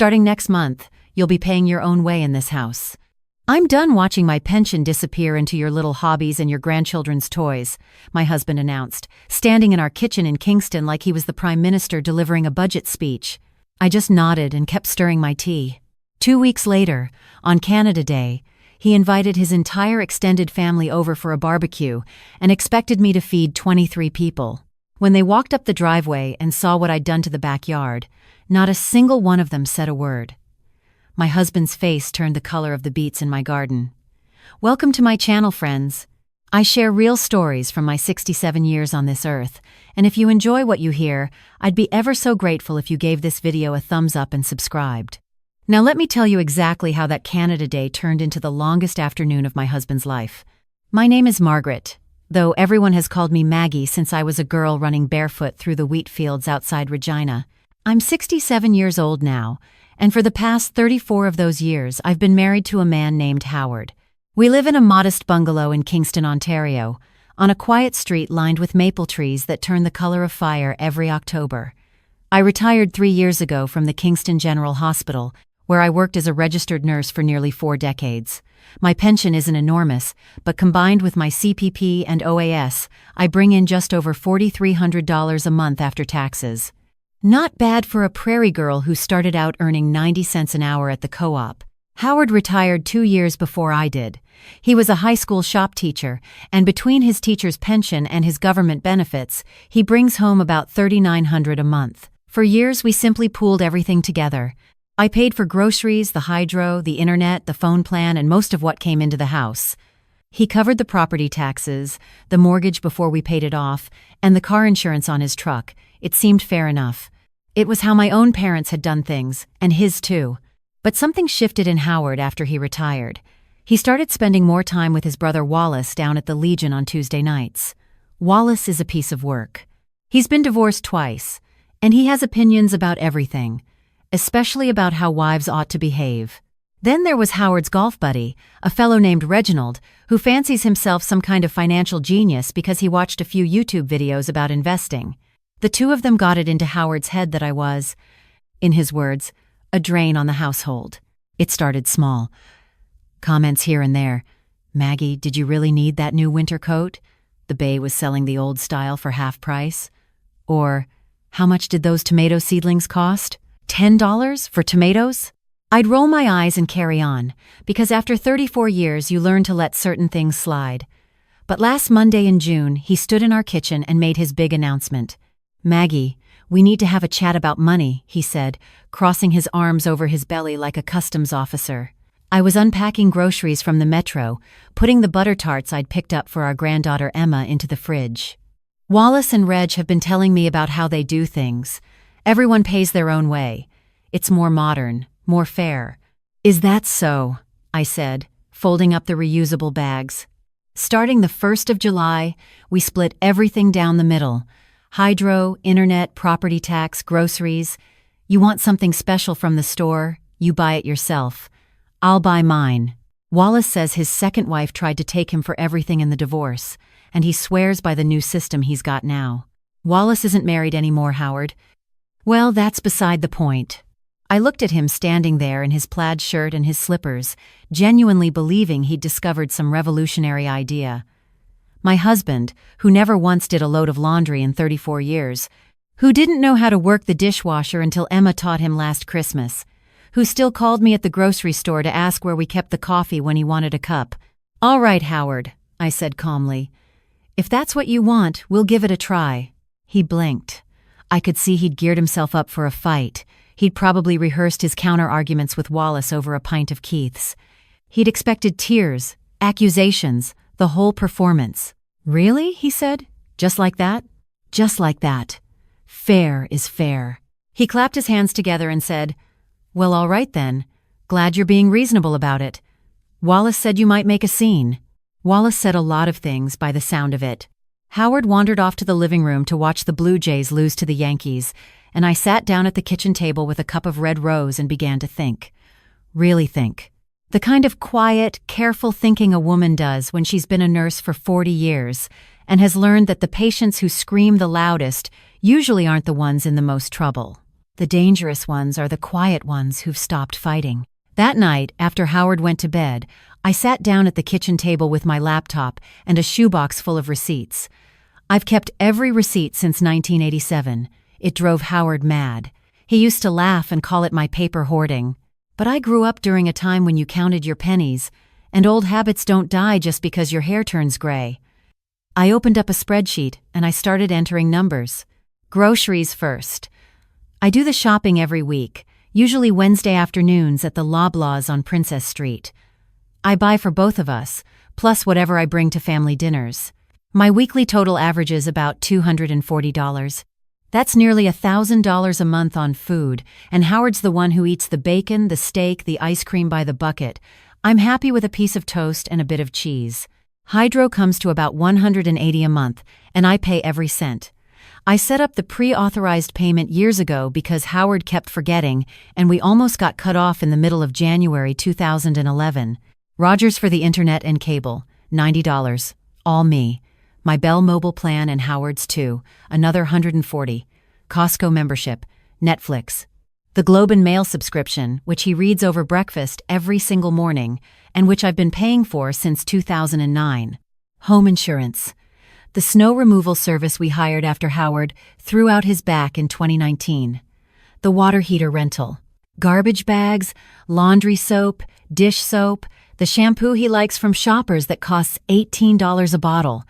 Starting next month, you'll be paying your own way in this house. I'm done watching my pension disappear into your little hobbies and your grandchildren's toys," my husband announced, standing in our kitchen in Kingston like he was the Prime Minister delivering a budget speech. I just nodded and kept stirring my tea. 2 weeks later, on Canada Day, he invited his entire extended family over for a barbecue and expected me to feed 23 people. When they walked up the driveway and saw what I'd done to the backyard, not a single one of them said a word. My husband's face turned the color of the beets in my garden. Welcome to my channel, friends. I share real stories from my 67 years on this earth, and if you enjoy what you hear, I'd be ever so grateful if you gave this video a thumbs up and subscribed. Now let me tell you exactly how that Canada Day turned into the longest afternoon of my husband's life. My name is Margaret, though everyone has called me Maggie since I was a girl running barefoot through the wheat fields outside Regina. I'm 67 years old now, and for the past 34 of those years I've been married to a man named Howard. We live in a modest bungalow in Kingston, Ontario, on a quiet street lined with maple trees that turn the color of fire every October. I retired 3 years ago from the Kingston General Hospital, where I worked as a registered nurse for nearly 4 decades. My pension isn't enormous, but combined with my CPP and OAS, I bring in just over $4,300 a month after taxes. Not bad for a prairie girl who started out earning 90 cents an hour at the co-op. Howard retired 2 years before I did. He was a high school shop teacher, and between his teacher's pension and his government benefits, he brings home about $3,900 a month. For years, we simply pooled everything together. I paid for groceries, the hydro, the internet, the phone plan, and most of what came into the house. He covered the property taxes, the mortgage before we paid it off, and the car insurance on his truck. It seemed fair enough. It was how my own parents had done things, and his too. But something shifted in Howard after he retired. He started spending more time with his brother Wallace down at the Legion on Tuesday nights. Wallace is a piece of work. He's been divorced twice, and he has opinions about everything, especially about how wives ought to behave. Then there was Howard's golf buddy, a fellow named Reginald, who fancies himself some kind of financial genius because he watched a few YouTube videos about investing. The two of them got it into Howard's head that I was, in his words, a drain on the household. It started small. Comments here and there. "Maggie, did you really need that new winter coat? The Bay was selling the old style for half price." Or, "How much did those tomato seedlings cost? $10 for tomatoes?" I'd roll my eyes and carry on, because after 34 years you learn to let certain things slide. But last Monday in June, he stood in our kitchen and made his big announcement. "Maggie, we need to have a chat about money," he said, crossing his arms over his belly like a customs officer. I was unpacking groceries from the metro, putting the butter tarts I'd picked up for our granddaughter Emma into the fridge. Wallace and Reg have been telling me about how they do things. Everyone pays their own way. It's more modern, more fair. "Is that so?" I said, folding up the reusable bags. Starting the 1st of July, we split everything down the middle. Hydro, internet, property tax, groceries. You want something special from the store, you buy it yourself. I'll buy mine. Wallace says his second wife tried to take him for everything in the divorce, and he swears by the new system he's got now. Wallace isn't married anymore, Howard. Well, that's beside the point. I looked at him standing there in his plaid shirt and his slippers, genuinely believing he'd discovered some revolutionary idea. My husband, who never once did a load of laundry in 34 years, who didn't know how to work the dishwasher until Emma taught him last Christmas, who still called me at the grocery store to ask where we kept the coffee when he wanted a cup. "All right, Howard," I said calmly. "If that's what you want, we'll give it a try." He blinked. I could see he'd geared himself up for a fight. He'd probably rehearsed his counter-arguments with Wallace over a pint of Keith's. He'd expected tears, accusations, the whole performance. "Really?" he said. "Just like that?" "Just like that. Fair is fair." He clapped his hands together and said, "Well, all right then. Glad you're being reasonable about it. Wallace said you might make a scene." Wallace said a lot of things by the sound of it. Howard wandered off to the living room to watch the Blue Jays lose to the Yankees, and I sat down at the kitchen table with a cup of red rose and began to think. Really think. The kind of quiet, careful thinking a woman does when she's been a nurse for 40 years and has learned that the patients who scream the loudest usually aren't the ones in the most trouble. The dangerous ones are the quiet ones who've stopped fighting. That night, after Howard went to bed, I sat down at the kitchen table with my laptop and a shoebox full of receipts. I've kept every receipt since 1987. It drove Howard mad. He used to laugh and call it my paper hoarding. But I grew up during a time when you counted your pennies, and old habits don't die just because your hair turns gray. I opened up a spreadsheet and I started entering numbers. Groceries first. I do the shopping every week, usually Wednesday afternoons at the Loblaws on Princess Street. I buy for both of us, plus whatever I bring to family dinners. My weekly total averages about $240. That's nearly $1,000 a month on food, and Howard's the one who eats the bacon, the steak, the ice cream by the bucket. I'm happy with a piece of toast and a bit of cheese. Hydro comes to about $180 a month, and I pay every cent. I set up the pre-authorized payment years ago because Howard kept forgetting, and we almost got cut off in the middle of January 2011. Rogers for the internet and cable, $90. All me. My Bell mobile plan and Howard's too, another $140. Costco membership, Netflix. The Globe and Mail subscription, which he reads over breakfast every single morning, and which I've been paying for since 2009. Home insurance. The snow removal service we hired after Howard threw out his back in 2019. The water heater rental. Garbage bags, laundry soap, dish soap, the shampoo he likes from Shoppers that costs $18 a bottle.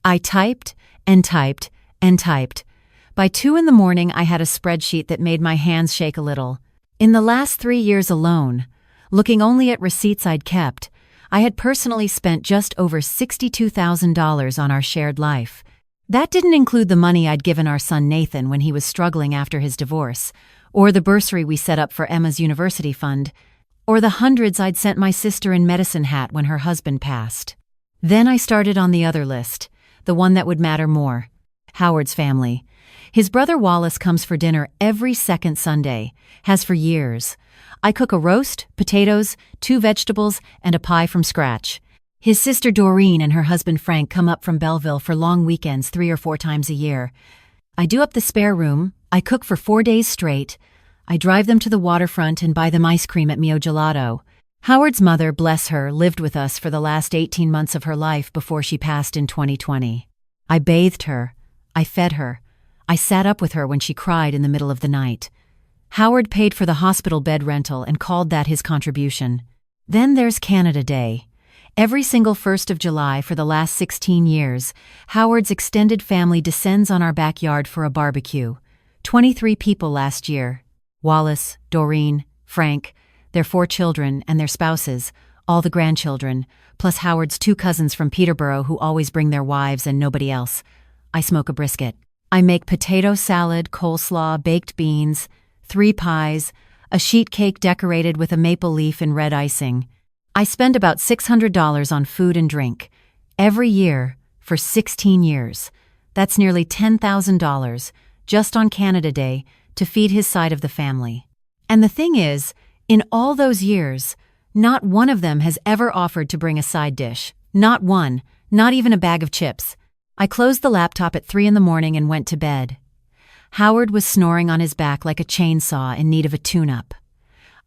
I typed and typed and typed. By 2 a.m, I had a spreadsheet that made my hands shake a little. In the last 3 years alone, looking only at receipts I'd kept, I had personally spent just over $62,000 on our shared life. That didn't include the money I'd given our son Nathan when he was struggling after his divorce, or the bursary we set up for Emma's university fund, or the hundreds I'd sent my sister in Medicine Hat when her husband passed. Then I started on the other list, the one that would matter more. Howard's family. His brother Wallace comes for dinner every second Sunday, has for years. I cook a roast, potatoes, 2 vegetables, and a pie from scratch. His sister Doreen and her husband Frank come up from Belleville for long weekends 3 or 4 times a year. I do up the spare room, I cook for 4 days straight. I drive them to the waterfront and buy them ice cream at Mio Gelato. Howard's mother, bless her, lived with us for the last 18 months of her life before she passed in 2020. I bathed her. I fed her. I sat up with her when she cried in the middle of the night. Howard paid for the hospital bed rental and called that his contribution. Then there's Canada Day. Every single 1st of July for the last 16 years, Howard's extended family descends on our backyard for a barbecue. 23 people last year. Wallace, Doreen, Frank, their 4 children and their spouses, all the grandchildren, plus Howard's 2 cousins from Peterborough who always bring their wives and nobody else. I smoke a brisket. I make potato salad, coleslaw, baked beans, 3 pies, a sheet cake decorated with a maple leaf and red icing. I spend about $600 on food and drink. Every year, for 16 years. That's nearly $10,000, just on Canada Day, to feed his side of the family. And the thing is, in all those years, not one of them has ever offered to bring a side dish. Not one, not even a bag of chips. I closed the laptop at 3 a.m. and went to bed. Howard was snoring on his back like a chainsaw in need of a tune-up.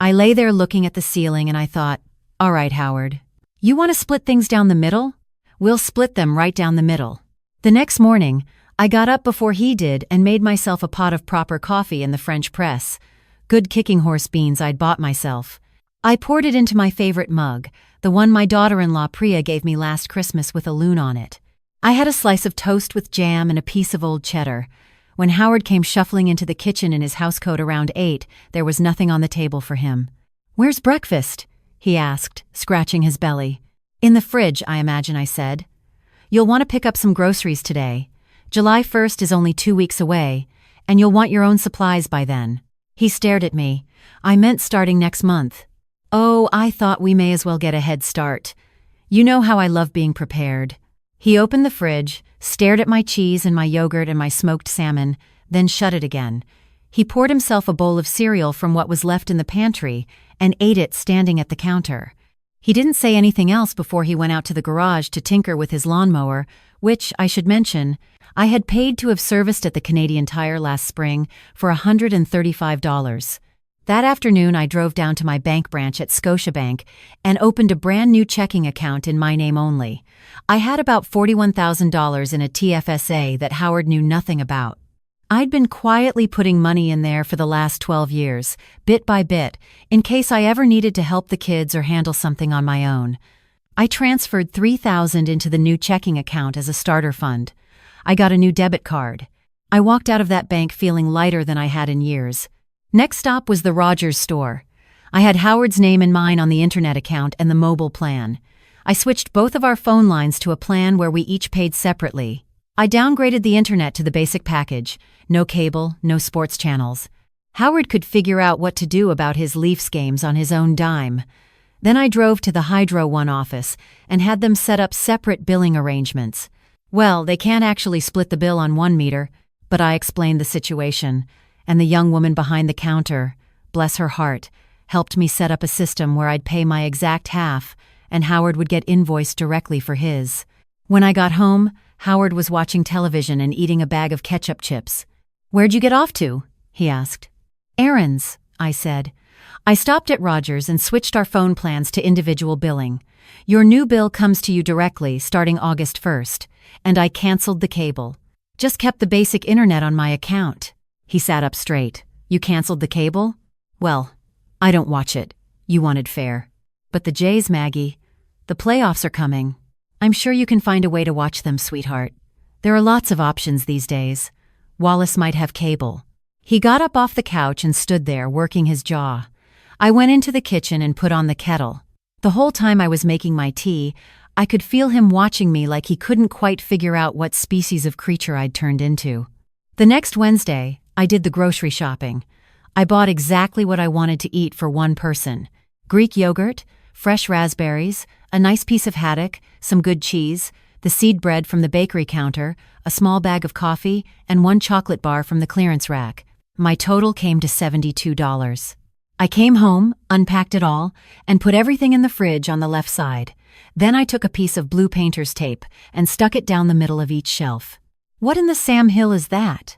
I lay there looking at the ceiling and I thought, all right, Howard, you want to split things down the middle? We'll split them right down the middle. The next morning, I got up before he did and made myself a pot of proper coffee in the French press. Good kicking horse beans I'd bought myself. I poured it into my favorite mug, the one my daughter-in-law Priya gave me last Christmas with a loon on it. I had a slice of toast with jam and a piece of old cheddar. When Howard came shuffling into the kitchen in his housecoat around 8, there was nothing on the table for him. "Where's breakfast?" he asked, scratching his belly. "In the fridge, I imagine," I said. "You'll want to pick up some groceries today. July 1st is only 2 weeks away, and you'll want your own supplies by then." He stared at me. "I meant starting next month." "Oh, I thought we may as well get a head start. You know how I love being prepared." He opened the fridge, stared at my cheese and my yogurt and my smoked salmon, then shut it again. He poured himself a bowl of cereal from what was left in the pantry and ate it standing at the counter. He didn't say anything else before he went out to the garage to tinker with his lawnmower, which, I should mention, I had paid to have serviced at the Canadian Tire last spring for $135. That afternoon, I drove down to my bank branch at Scotiabank and opened a brand new checking account in my name only. I had about $41,000 in a TFSA that Howard knew nothing about. I'd been quietly putting money in there for the last 12 years, bit by bit, in case I ever needed to help the kids or handle something on my own. I transferred $3,000 into the new checking account as a starter fund. I got a new debit card. I walked out of that bank feeling lighter than I had in years. Next stop was the Rogers store. I had Howard's name and mine on the internet account and the mobile plan. I switched both of our phone lines to a plan where we each paid separately. I downgraded the internet to the basic package. No cable, no sports channels. Howard could figure out what to do about his Leafs games on his own dime. Then I drove to the Hydro One office and had them set up separate billing arrangements. Well, they can't actually split the bill on one meter, but I explained the situation, and the young woman behind the counter, bless her heart, helped me set up a system where I'd pay my exact half, and Howard would get invoiced directly for his. When I got home, Howard was watching television and eating a bag of ketchup chips. "Where'd you get off to?" he asked. "Errands," I said. I stopped at Rogers and switched our phone plans to individual billing. "Your new bill comes to you directly starting August 1st, and I canceled the cable. Just kept the basic internet on my account." He sat up straight. "You canceled the cable? Well, I don't watch it. You wanted fair. But the Jays, Maggie, the playoffs are coming. I'm sure you can find a way to watch them, sweetheart. There are lots of options these days. Wallace might have cable." He got up off the couch and stood there, working his jaw. I went into the kitchen and put on the kettle. The whole time I was making my tea, I could feel him watching me like he couldn't quite figure out what species of creature I'd turned into. The next Wednesday, I did the grocery shopping. I bought exactly what I wanted to eat for one person. Greek yogurt, fresh raspberries, a nice piece of haddock, some good cheese, the seed bread from the bakery counter, a small bag of coffee, and one chocolate bar from the clearance rack. My total came to $72. I came home, unpacked it all, and put everything in the fridge on the left side. Then I took a piece of blue painter's tape and stuck it down the middle of each shelf. "What in the Sam Hill is that?"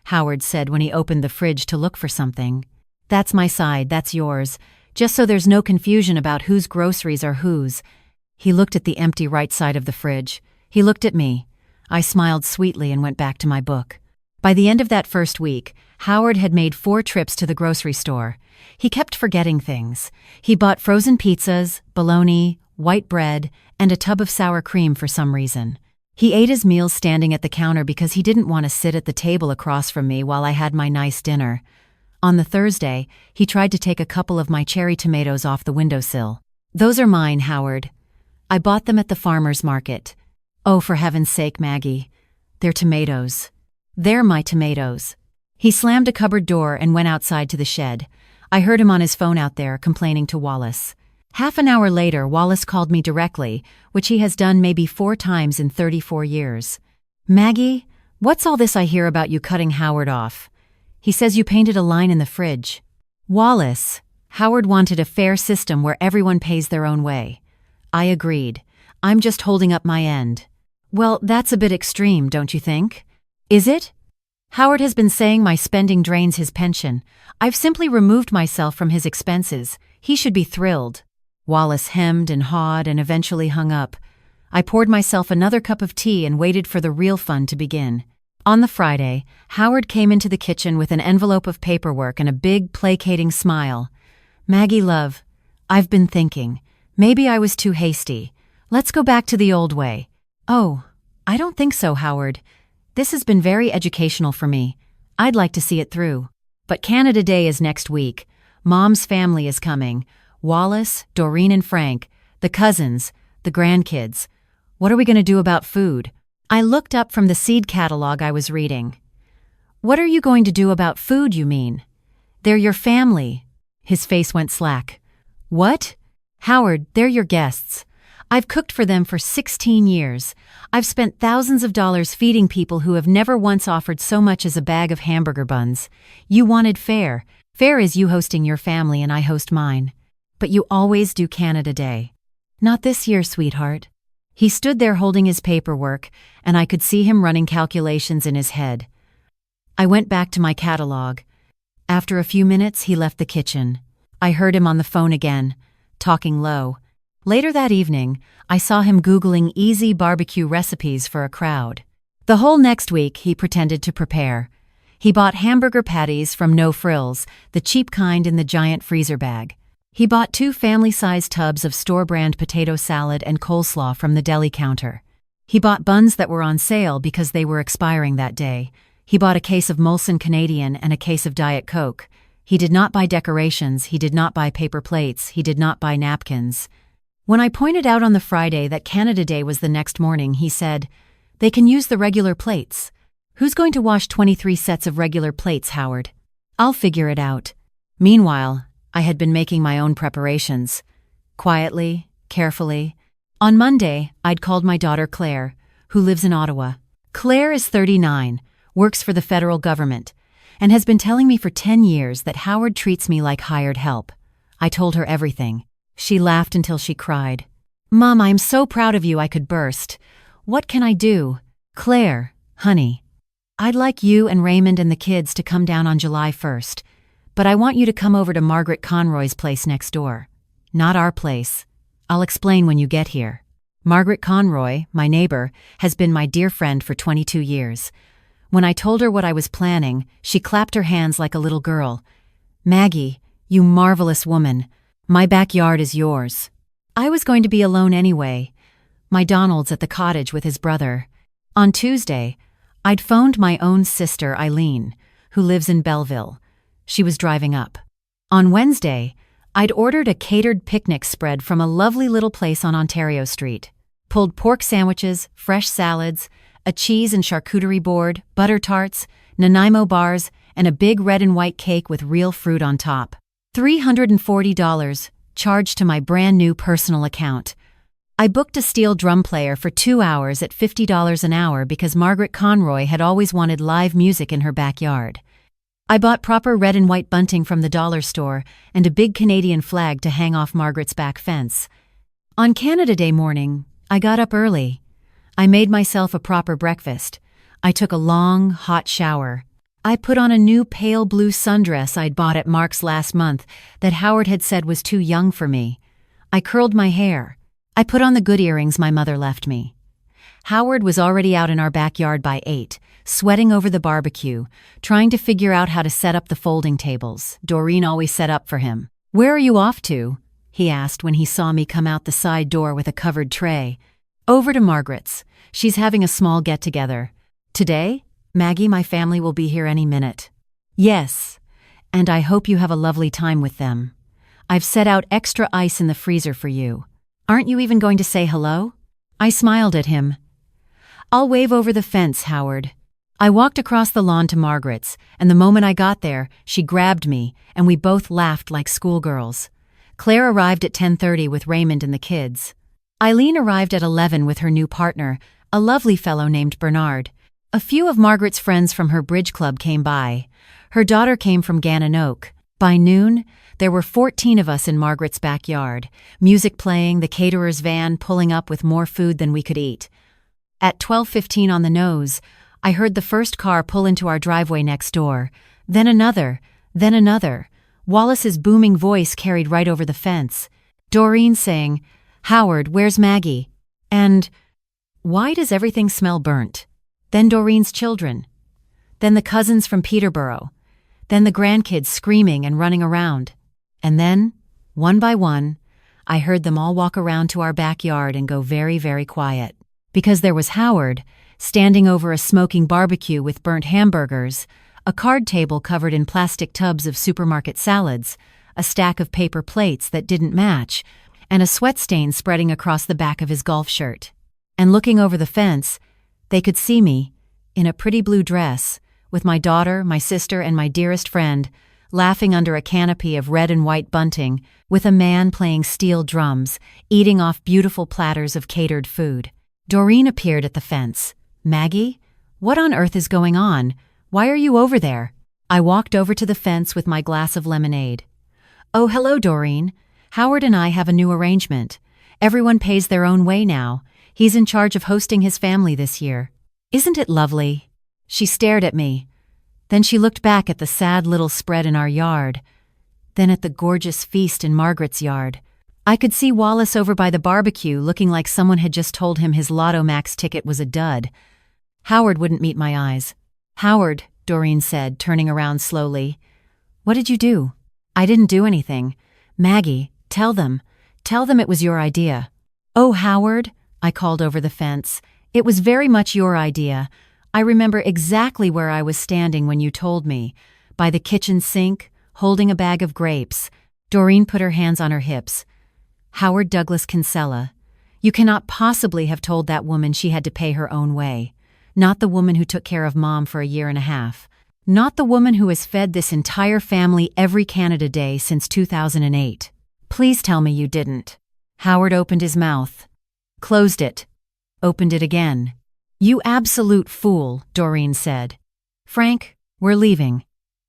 Howard said when he opened the fridge to look for something. "That's my side, that's yours, just so there's no confusion about whose groceries are whose." He looked at the empty right side of the fridge. He looked at me. I smiled sweetly and went back to my book. By the end of that first week, Howard had made 4 trips to the grocery store. He kept forgetting things. He bought frozen pizzas, bologna, white bread, and a tub of sour cream for some reason. He ate his meals standing at the counter because he didn't want to sit at the table across from me while I had my nice dinner. On the Thursday, he tried to take a couple of my cherry tomatoes off the windowsill. "Those are mine, Howard. I bought them at the farmer's market." "Oh, for heaven's sake, Maggie. They're tomatoes." "They're my tomatoes." He slammed a cupboard door and went outside to the shed. I heard him on his phone out there, complaining to Wallace. Half an hour later, Wallace called me directly, which he has done maybe 4 times in 34 years. "Maggie, what's all this I hear about you cutting Howard off? He says you painted a line in the fridge." "Wallace, Howard wanted a fair system where everyone pays their own way." I agreed. "I'm just holding up my end." "Well, that's a bit extreme, don't you think?" "Is it? Howard has been saying my spending drains his pension. I've simply removed myself from his expenses. He should be thrilled." Wallace hemmed and hawed and eventually hung up. I poured myself another cup of tea and waited for the real fun to begin. On the Friday, Howard came into the kitchen with an envelope of paperwork and a big, placating smile. "Maggie, love, I've been thinking. Maybe I was too hasty. Let's go back to the old way." "Oh, I don't think so, Howard. This has been very educational for me. I'd like to see it through. But Canada Day is next week. Mom's family is coming. Wallace, Doreen and Frank, the cousins, the grandkids. What are we going to do about food?" I looked up from the seed catalog I was reading. "What are you going to do about food, you mean? They're your family." His face went slack. "What?" "Howard, they're your guests. I've cooked for them for 16 years. I've spent thousands of dollars feeding people who have never once offered so much as a bag of hamburger buns. You wanted fair. Fair is you hosting your family and I host mine. But you always do Canada Day." Not this year, sweetheart. He stood there holding his paperwork, and I could see him running calculations in his head. I went back to my catalog. After a few minutes, he left the kitchen. I heard him on the phone again, talking low. Later that evening, I saw him Googling easy barbecue recipes for a crowd. The whole next week, he pretended to prepare. He bought hamburger patties from No Frills, the cheap kind in the giant freezer bag. He bought 2 family-sized tubs of store-brand potato salad and coleslaw from the deli counter. He bought buns that were on sale because they were expiring that day. He bought a case of Molson Canadian and a case of Diet Coke. He did not buy decorations, he did not buy paper plates, he did not buy napkins. When I pointed out on the Friday that Canada Day was the next morning, he said, "They can use the regular plates. Who's going to wash 23 sets of regular plates, Howard? I'll figure it out." Meanwhile, I had been making my own preparations. Quietly, carefully. On Monday, I'd called my daughter Claire, who lives in Ottawa. Claire is 39, works for the federal government, and has been telling me for 10 years that Howard treats me like hired help. I told her everything. She laughed until she cried. "Mom, I'm so proud of you I could burst. What can I do?" "Claire, honey, I'd like you and Raymond and the kids to come down on July 1st, but I want you to come over to Margaret Conroy's place next door. Not our place. I'll explain when you get here. Margaret Conroy, my neighbor, has been my dear friend for 22 years. When I told her what I was planning, she clapped her hands like a little girl. "Maggie, you marvelous woman. My backyard is yours." I was going to be alone anyway. My Donald's at the cottage with his brother. On Tuesday, I'd phoned my own sister Eileen, who lives in Belleville. She was driving up. On Wednesday, I'd ordered a catered picnic spread from a lovely little place on Ontario Street. Pulled pork sandwiches, fresh salads, a cheese and charcuterie board, butter tarts, Nanaimo bars, and a big red and white cake with real fruit on top. $340 charged to my brand new personal account. I booked a steel drum player for 2 hours at $50 an hour because Margaret Conroy had always wanted live music in her backyard. I bought proper red and white bunting from the dollar store and a big Canadian flag to hang off Margaret's back fence. On Canada Day morning, I got up early. I made myself a proper breakfast. I took a long, hot shower. I put on a new pale blue sundress I'd bought at Mark's last month that Howard had said was too young for me. I curled my hair. I put on the good earrings my mother left me. Howard was already out in our backyard by 8, sweating over the barbecue, trying to figure out how to set up the folding tables. Doreen always set up for him. "Where are you off to?" he asked when he saw me come out the side door with a covered tray. "Over to Margaret's. She's having a small get-together. Today? Maggie, my family will be here any minute." "Yes, and I hope you have a lovely time with them. I've set out extra ice in the freezer for you. Aren't you even going to say hello?" I smiled at him. "I'll wave over the fence, Howard." I walked across the lawn to Margaret's, and the moment I got there, she grabbed me, and we both laughed like schoolgirls. Claire arrived at 10:30 with Raymond and the kids. Eileen arrived at 11 with her new partner, a lovely fellow named Bernard. A few of Margaret's friends from her bridge club came by. Her daughter came from Gananoque. By noon, there were 14 of us in Margaret's backyard, music playing, the caterer's van pulling up with more food than we could eat. At 12:15 on the nose, I heard the first car pull into our driveway next door, then another, then another. Wallace's booming voice carried right over the fence. Doreen saying, "Howard, where's Maggie?" And, "Why does everything smell burnt?" Then Doreen's children. Then the cousins from Peterborough. Then the grandkids screaming and running around. And then, one by one, I heard them all walk around to our backyard and go very, very quiet. Because there was Howard, standing over a smoking barbecue with burnt hamburgers, a card table covered in plastic tubs of supermarket salads, a stack of paper plates that didn't match, and a sweat stain spreading across the back of his golf shirt. And looking over the fence, they could see me, in a pretty blue dress, with my daughter, my sister, and my dearest friend, laughing under a canopy of red and white bunting, with a man playing steel drums, eating off beautiful platters of catered food. Doreen appeared at the fence. "Maggie, what on earth is going on? Why are you over there?" I walked over to the fence with my glass of lemonade. "Oh, hello, Doreen. Howard and I have a new arrangement, Everyone pays their own way now. He's in charge of hosting his family this year. Isn't it lovely? She stared at me. Then she looked back at the sad little spread in our yard. Then at the gorgeous feast in Margaret's yard. I could see Wallace over by the barbecue looking like someone had just told him his Lotto Max ticket was a dud. Howard wouldn't meet my eyes. "Howard," Doreen said, turning around slowly. "What did you do?" "I didn't do anything. Maggie, tell them. Tell them it was your idea." "Oh, Howard," I called over the fence. "It was very much your idea. I remember exactly where I was standing when you told me. By the kitchen sink, holding a bag of grapes." Doreen put her hands on her hips. "Howard Douglas Kinsella, you cannot possibly have told that woman she had to pay her own way. Not the woman who took care of Mom for a year and a half. Not the woman who has fed this entire family every Canada Day since 2008. Please tell me you didn't." Howard opened his mouth. Closed it. Opened it again. "You absolute fool," Doreen said. "Frank, we're leaving.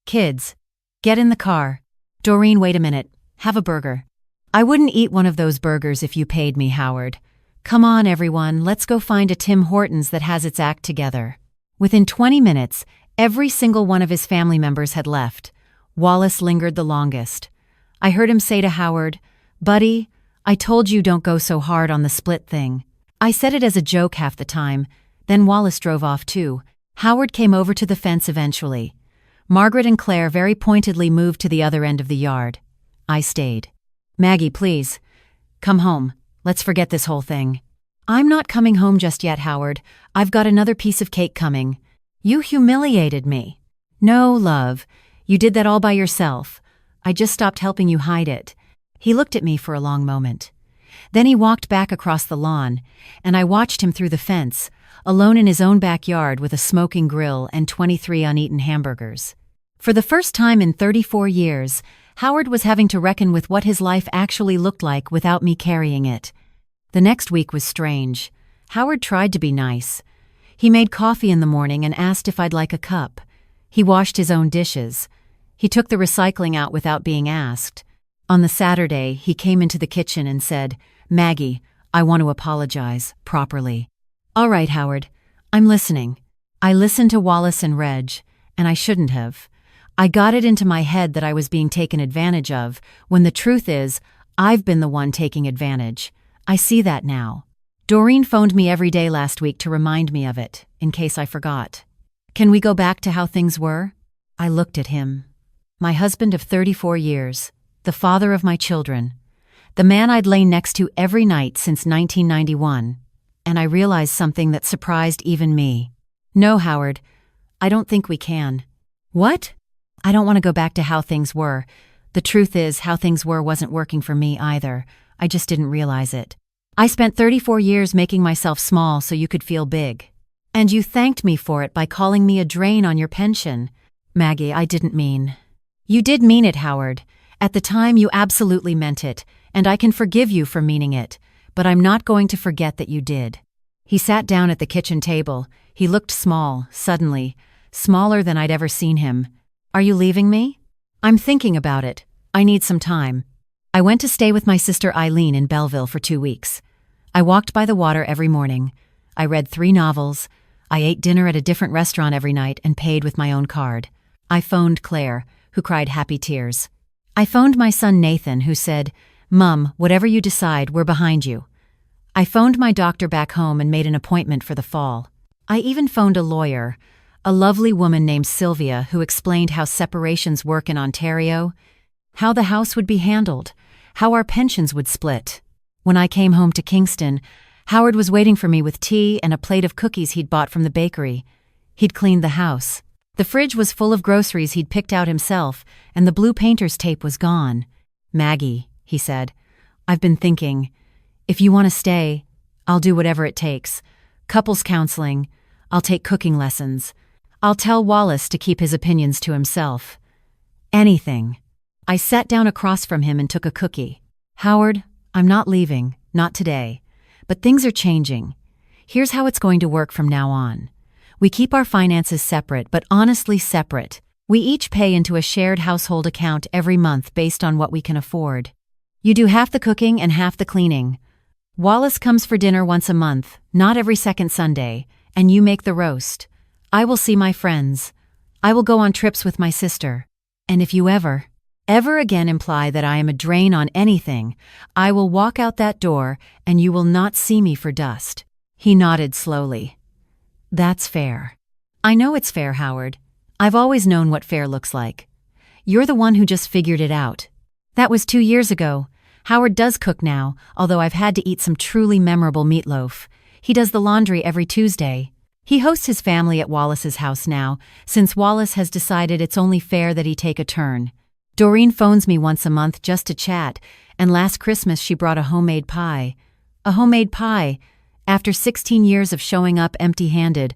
Kids, get in the car." "Doreen, wait a minute. Have a burger." "I wouldn't eat one of those burgers if you paid me, Howard. Come on, everyone, let's go find a Tim Hortons that has its act together." Within 20 minutes, every single one of his family members had left. Wallace lingered the longest. I heard him say to Howard, "Buddy, I told you don't go so hard on the split thing." I said it as a joke half the time. Then Wallace drove off too. Howard came over to the fence eventually. Margaret and Claire very pointedly moved to the other end of the yard. I stayed. "Maggie, please. Come home. Let's forget this whole thing." "I'm not coming home just yet, Howard. I've got another piece of cake coming." "You humiliated me." "No, love. You did that all by yourself. I just stopped helping you hide it." He looked at me for a long moment. Then he walked back across the lawn, and I watched him through the fence, alone in his own backyard with a smoking grill and 23 uneaten hamburgers. For the first time in 34 years, Howard was having to reckon with what his life actually looked like without me carrying it. The next week was strange. Howard tried to be nice. He made coffee in the morning and asked if I'd like a cup. He washed his own dishes. He took the recycling out without being asked. On the Saturday, he came into the kitchen and said, "Maggie, I want to apologize, properly." "All right, Howard, I'm listening." I listened to Wallace and Reg, and I shouldn't have. I got it into my head that I was being taken advantage of, when the truth is, I've been the one taking advantage. I see that now. Doreen phoned me every day last week to remind me of it, in case I forgot. "Can we go back to how things were?" I looked at him. My husband of 34 years, the father of my children, the man I'd lain next to every night since 1991, and I realized something that surprised even me. "No, Howard, I don't think we can." "What?" "I don't want to go back to how things were. The truth is, how things were wasn't working for me either. I just didn't realize it. I spent 34 years making myself small so you could feel big. And you thanked me for it by calling me a drain on your pension." "Maggie, I didn't mean." "You did mean it, Howard. At the time, you absolutely meant it, and I can forgive you for meaning it, but I'm not going to forget that you did." He sat down at the kitchen table. He looked small, suddenly, smaller than I'd ever seen him. "Are you leaving me?" "I'm thinking about it. I need some time." I went to stay with my sister Eileen in Belleville for 2 weeks. I walked by the water every morning. I read 3 novels. I ate dinner at a different restaurant every night and paid with my own card. I phoned Claire, who cried happy tears. I phoned my son Nathan, who said, "Mum, whatever you decide, we're behind you." I phoned my doctor back home and made an appointment for the fall. I even phoned a lawyer, a lovely woman named Sylvia, who explained how separations work in Ontario, how the house would be handled, how our pensions would split. When I came home to Kingston, Howard was waiting for me with tea and a plate of cookies he'd bought from the bakery. He'd cleaned the house. The fridge was full of groceries he'd picked out himself, and the blue painter's tape was gone. "Maggie," he said, "I've been thinking. If you want to stay, I'll do whatever it takes. Couples counseling. I'll take cooking lessons. I'll tell Wallace to keep his opinions to himself. Anything." I sat down across from him and took a cookie. "Howard, I'm not leaving, not today. But things are changing. Here's how it's going to work from now on. We keep our finances separate, but honestly separate. We each pay into a shared household account every month based on what we can afford. You do half the cooking and half the cleaning. Wallace comes for dinner once a month, not every second Sunday, and you make the roast. I will see my friends. I will go on trips with my sister. And if you ever again imply that I am a drain on anything, I will walk out that door and you will not see me for dust." He nodded slowly. "That's fair." "I know it's fair, Howard. I've always known what fair looks like. You're the one who just figured it out. That was 2 years ago. Howard does cook now, although I've had to eat some truly memorable meatloaf. He does the laundry every Tuesday. He hosts his family at Wallace's house now, since Wallace has decided it's only fair that he take a turn. Doreen phones me once a month just to chat, and last Christmas she brought a homemade pie. A homemade pie. After 16 years of showing up empty-handed,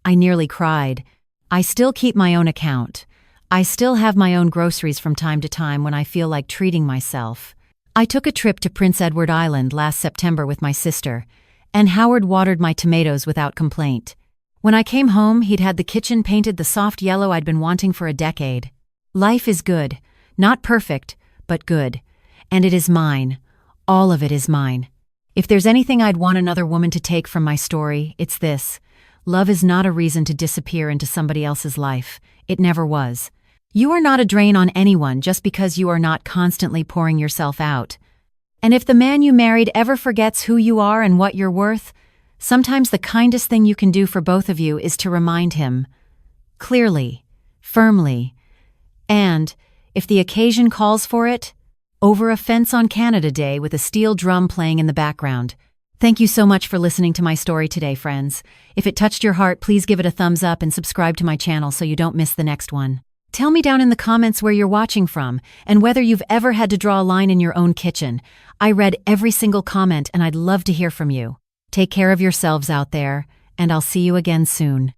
I nearly cried. I still keep my own account. I still have my own groceries from time to time when I feel like treating myself. I took a trip to Prince Edward Island last September with my sister, and Howard watered my tomatoes without complaint. When I came home, he'd had the kitchen painted the soft yellow I'd been wanting for a decade. Life is good. Not perfect, but good. And it is mine. All of it is mine. If there's anything I'd want another woman to take from my story, it's this. Love is not a reason to disappear into somebody else's life. It never was. You are not a drain on anyone just because you are not constantly pouring yourself out. And if the man you married ever forgets who you are and what you're worth, sometimes the kindest thing you can do for both of you is to remind him. Clearly, firmly, and, if the occasion calls for it, over a fence on Canada Day with a steel drum playing in the background. Thank you so much for listening to my story today, friends. If it touched your heart, please give it a thumbs up and subscribe to my channel so you don't miss the next one. Tell me down in the comments where you're watching from and whether you've ever had to draw a line in your own kitchen. I read every single comment and I'd love to hear from you. Take care of yourselves out there, and I'll see you again soon.